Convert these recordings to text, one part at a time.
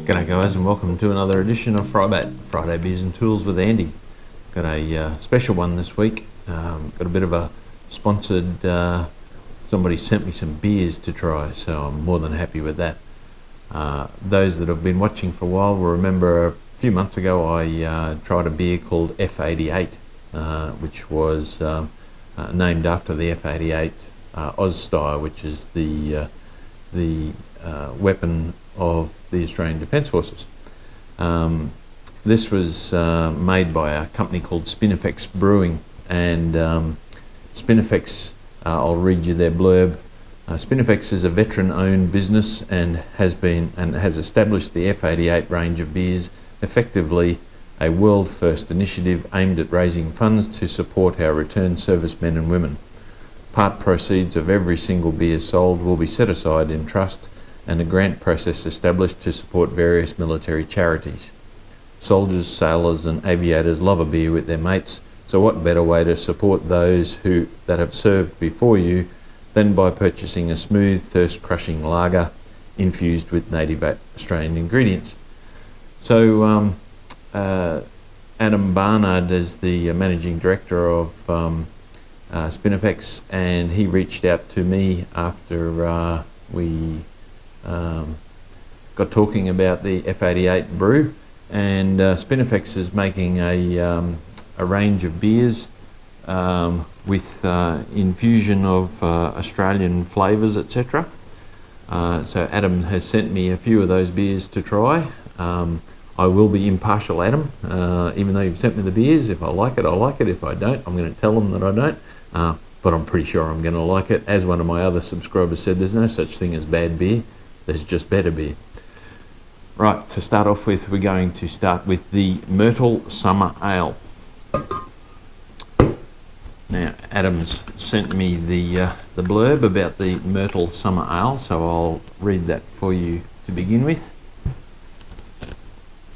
G'day guys, and welcome to another edition of FriBaT, Friday Beers and Tools with Andy. Got a special one this week. Got a bit of a sponsored, somebody sent me some beers to try, so I'm more than happy with that. Those that have been watching for a while will remember a few months ago I tried a beer called F88, which was named after the F88 Oz Style, which is the weapon of the Australian Defence Forces. This was made by a company called Spinifex Brewing, and Spinifex, I'll read you their blurb. Spinifex is a veteran-owned business and has established the F88 range of beers, effectively a world-first initiative aimed at raising funds to support our returned servicemen and women. Part proceeds of every single beer sold will be set aside in trust and a grant process established to support various military charities. Soldiers, sailors and aviators love a beer with their mates, so what better way to support those that have served before you than by purchasing a smooth, thirst-crushing lager infused with native Australian ingredients. So Adam Barnard is the managing director of Spinifex, and he reached out to me after we got talking about the F88 brew, and Spinifex is making a range of beers with infusion of Australian flavours, etc. So Adam has sent me a few of those beers to try. I will be impartial, Adam, even though you've sent me the beers. If I like it, I like it. If I don't, I'm going to tell them that I don't. But I'm pretty sure I'm going to like it. As one of my other subscribers said, there's no such thing as bad beer. There's just better beer. Right, to start off with, we're going to start with the Myrtle Summer Ale. Now, Adam's sent me the blurb about the Myrtle Summer Ale, so I'll read that for you to begin with.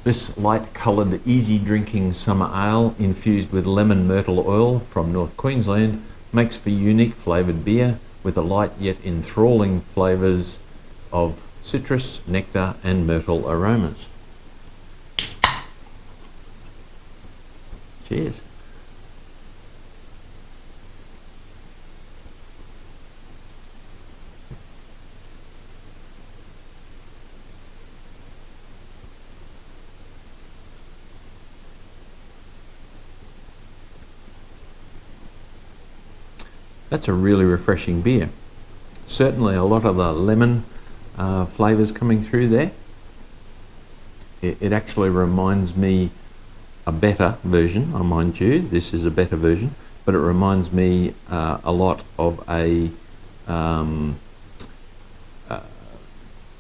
This light-coloured, easy-drinking summer ale infused with lemon myrtle oil from North Queensland makes for unique flavoured beer with a light yet enthralling flavours of citrus, nectar and myrtle aromas. Cheers. That's a really refreshing beer. Certainly a lot of the lemon flavours coming through there. It actually reminds me a better version, mind you, this is a better version, but it reminds me a lot of a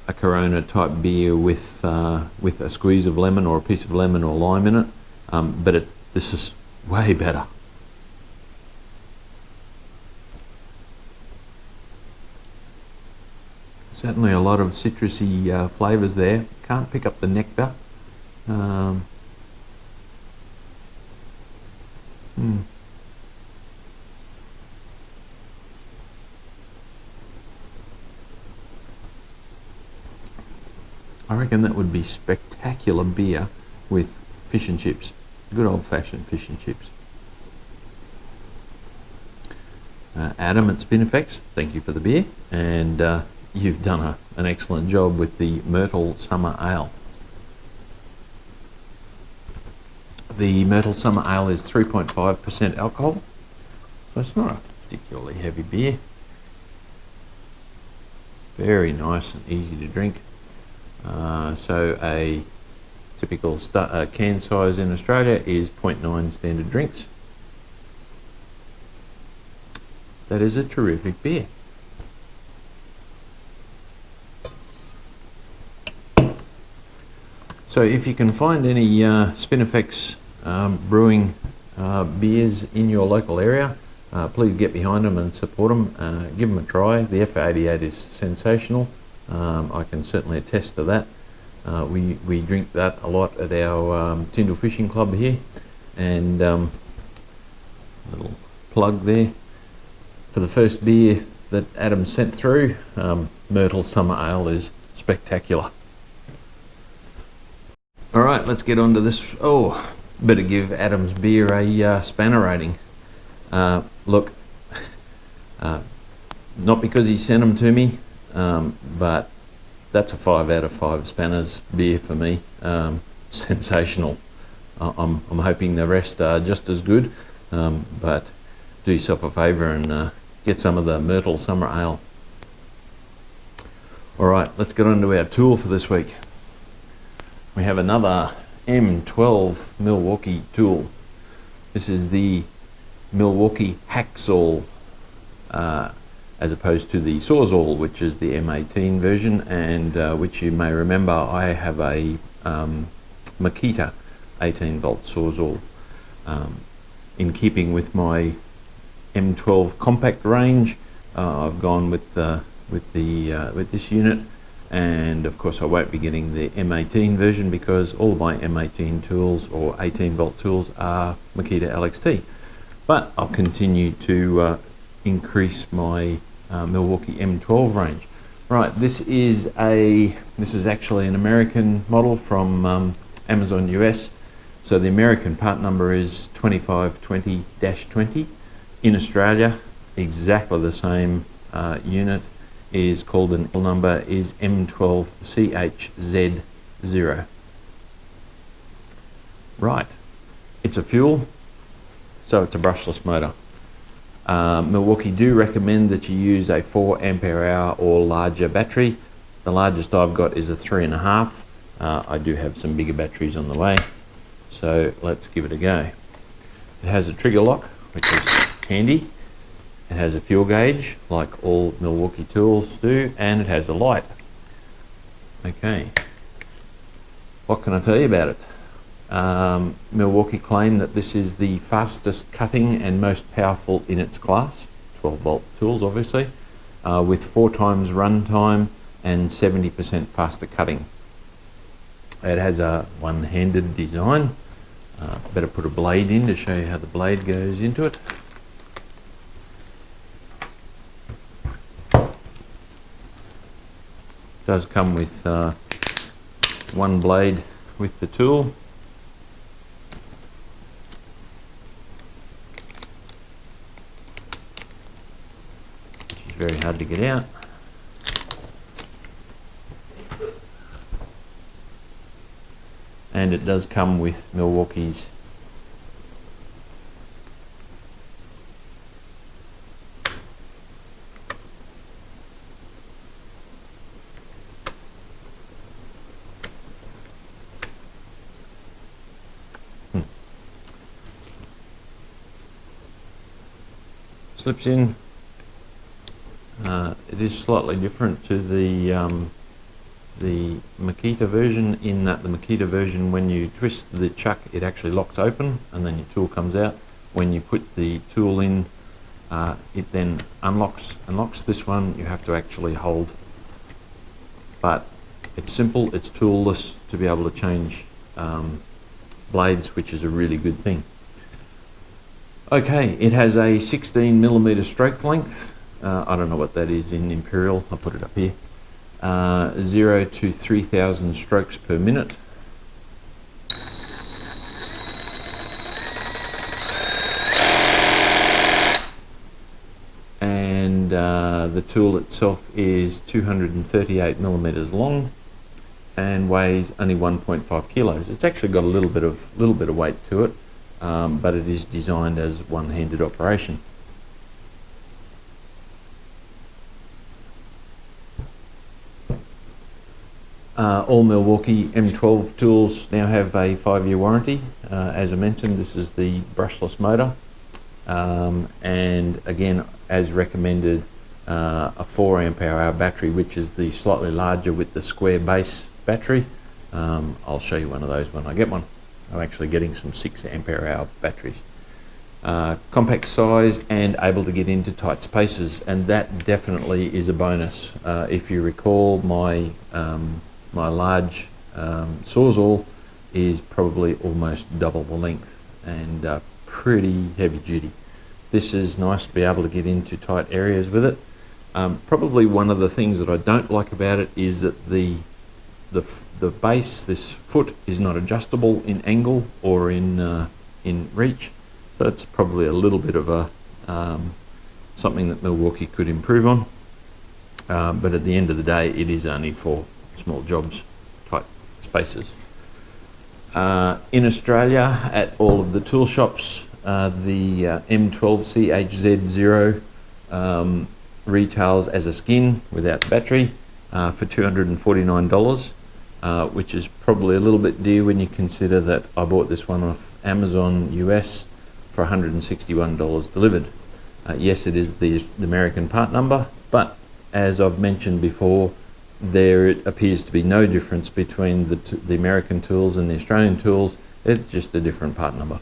Corona type beer with a squeeze of lemon or a piece of lemon or lime in it, but this is way better. Certainly a lot of citrusy flavours there. Can't pick up the nectar. I reckon that would be spectacular beer with fish and chips. Good old-fashioned fish and chips. Adam at Spinifex, thank you for the beer, and you've done an excellent job with the Myrtle Summer Ale. The Myrtle Summer Ale is 3.5% alcohol, so it's not a particularly heavy beer. Very nice and easy to drink. So a typical can size in Australia is 0.9 standard drinks. That is a terrific beer. So if you can find any Spinifex brewing beers in your local area, please get behind them and support them. Give them a try. The F88 is sensational. I can certainly attest to that. We drink that a lot at our Tyndall Fishing Club here, and little plug there for the first beer that Adam sent through. Myrtle Summer Ale is spectacular. All right, let's get on to this. Oh, better give Adam's beer a spanner rating. Look, not because he sent them to me, but that's a 5 out of 5 spanners beer for me. Sensational. I'm hoping the rest are just as good, but do yourself a favour and get some of the Myrtle Summer Ale. All right, let's get on to our tool for this week. We have another M12 Milwaukee tool. This is the Milwaukee Hackzall, as opposed to the Sawzall, which is the M18 version, and which you may remember I have a Makita 18-volt Sawzall. In keeping with my M12 compact range, I've gone with this unit, and of course I won't be getting the M18 version because all of my M18 tools or 18-volt tools are Makita LXT. But I'll continue to increase my Milwaukee M12 range. Right, this is actually an American model from Amazon US. So the American part number is 2520-20. In Australia, exactly the same unit is called, an number is M12 CHZ0. Right, it's a fuel, so it's a brushless motor. Milwaukee do recommend that you use a 4 ampere hour or larger battery. The largest I've got is a 3.5. I do have some bigger batteries on the way, so let's give it a go. It has a trigger lock, which is handy. It has a fuel gauge, like all Milwaukee tools do, and it has a light. Okay, what can I tell you about it? Milwaukee claim that this is the fastest cutting and most powerful in its class, 12-volt tools obviously, with 4 times run time and 70% faster cutting. It has a one-handed design. Better put a blade in to show you how the blade goes into it. It does come with one blade with the tool. Which is very hard to get out. And it does come with Milwaukee's slips in. It is slightly different to the Makita version, in that the Makita version, when you twist the chuck, it actually locks open and then your tool comes out. When you put the tool in, it then unlocks and locks. This one you have to actually hold. But it's simple, it's toolless to be able to change blades, which is a really good thing. Okay, it has a 16mm stroke length. I don't know what that is in imperial, I'll put it up here. 0 to 3,000 strokes per minute. And the tool itself is 238mm long and weighs only 1.5 kilos. It's actually got a little bit of weight to it, but it is designed as one-handed operation. All Milwaukee M12 tools now have a 5-year warranty. As I mentioned, this is the brushless motor, and again, as recommended, a 4 ampere hour battery, which is the slightly larger with the square base battery. I'll show you one of those when I get one. I'm actually getting some 6 ampere hour batteries. Compact size and able to get into tight spaces, and that definitely is a bonus. If you recall, my my large Sawzall is probably almost double the length and pretty heavy duty. This is nice to be able to get into tight areas with it. Probably one of the things that I don't like about it is that the the base, this foot, is not adjustable in angle or in reach, so that's probably a little bit of a something that Milwaukee could improve on. But at the end of the day, it is only for small jobs, tight spaces. In Australia, at all of the tool shops, the M12CHZ0 retails as a skin without the battery for $249, which is probably a little bit dear when you consider that I bought this one off Amazon US for $161 delivered. Yes, it is the American part number, but as I've mentioned before, there appears to be no difference between the American tools and the Australian tools. It's just a different part number.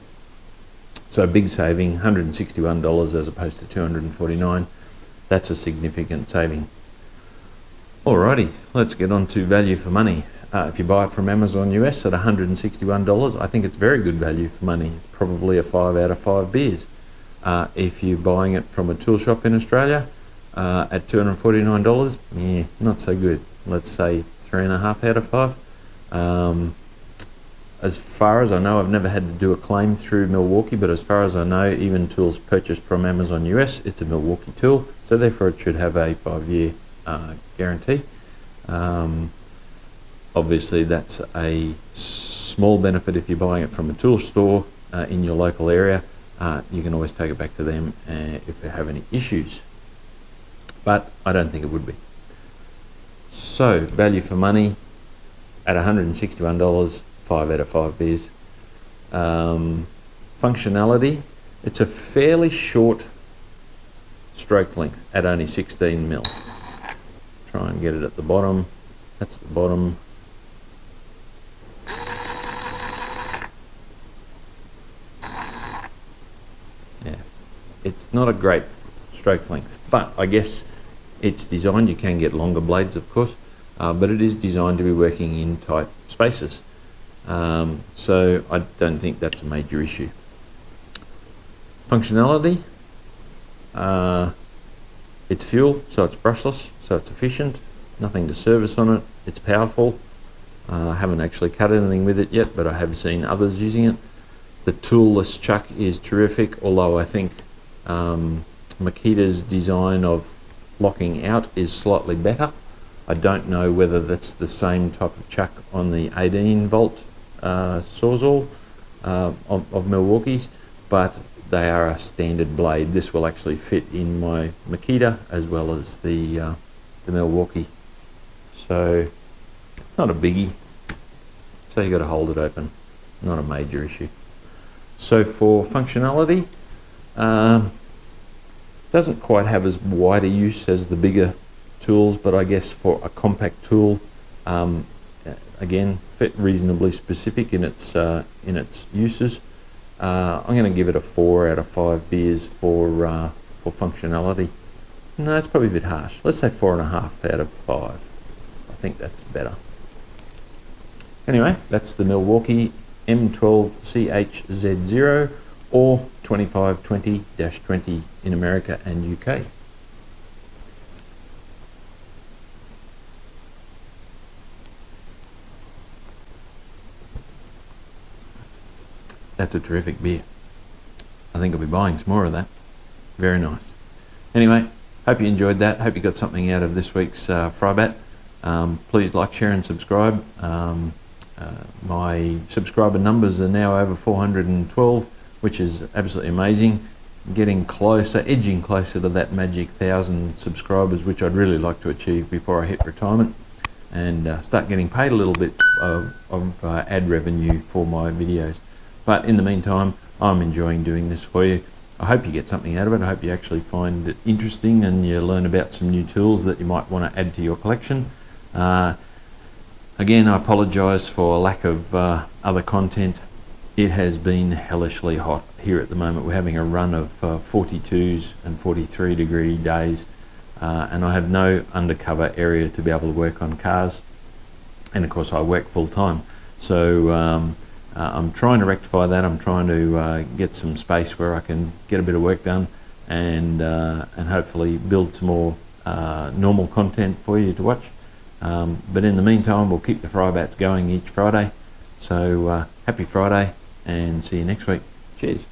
So big saving, $161 as opposed to $249. That's a significant saving. Alrighty, let's get on to value for money. If you buy it from Amazon US at $161, I think it's very good value for money. It's probably a 5 out of 5 beers. If you're buying it from a tool shop in Australia at $249, yeah, not so good. Let's say 3.5 out of 5. As far as I know, I've never had to do a claim through Milwaukee, but as far as I know, even tools purchased from Amazon US, it's a Milwaukee tool, so therefore it should have a 5-year guarantee. Obviously that's a small benefit if you're buying it from a tool store in your local area. You can always take it back to them if they have any issues, but I don't think it would be. So value for money at $161, 5 out of 5 beers. Functionality, it's a fairly short stroke length at only 16 mil. Try and get it at the bottom. That's the bottom. Yeah, it's not a great stroke length, but I guess it's designed, you can get longer blades of course, but it is designed to be working in tight spaces. So I don't think that's a major issue. Functionality, it's fuel, so it's brushless, so it's efficient, nothing to service on it, it's powerful. I haven't actually cut anything with it yet, but I have seen others using it. The toolless chuck is terrific, although I think Makita's design of locking out is slightly better. I don't know whether that's the same type of chuck on the 18 volt Sawzall of Milwaukee's, but they are a standard blade. This will actually fit in my Makita as well as the Milwaukee, so not a biggie. So you got to hold it open, not a major issue. So for functionality, doesn't quite have as wide a use as the bigger tools, but I guess for a compact tool, again, fit reasonably specific in its uses. I'm going to give it a 4 out of 5 beers for functionality. No, that's probably a bit harsh. Let's say 4.5 out of 5. I think that's better. Anyway, that's the Milwaukee M12 CHZ0 or 2520-20 in America and UK. That's a terrific beer. I think I'll be buying some more of that. Very nice. Anyway, hope you enjoyed that. Hope you got something out of this week's FriBaT. Please like, share and subscribe. My subscriber numbers are now over 412, which is absolutely amazing. Getting closer, edging closer to that magic 1,000 subscribers, which I'd really like to achieve before I hit retirement and start getting paid a little bit of ad revenue for my videos. But in the meantime, I'm enjoying doing this for you. I hope you get something out of it. I hope you actually find it interesting and you learn about some new tools that you might want to add to your collection. Again, I apologise for lack of other content. It has been hellishly hot here at the moment. We're having a run of 42s and 43 degree days, and I have no undercover area to be able to work on cars. And of course I work full time. So I'm trying to rectify that. I'm trying to get some space where I can get a bit of work done and hopefully build some more normal content for you to watch. But in the meantime, we'll keep the FriBaTs going each Friday. So happy Friday, and see you next week. Cheers.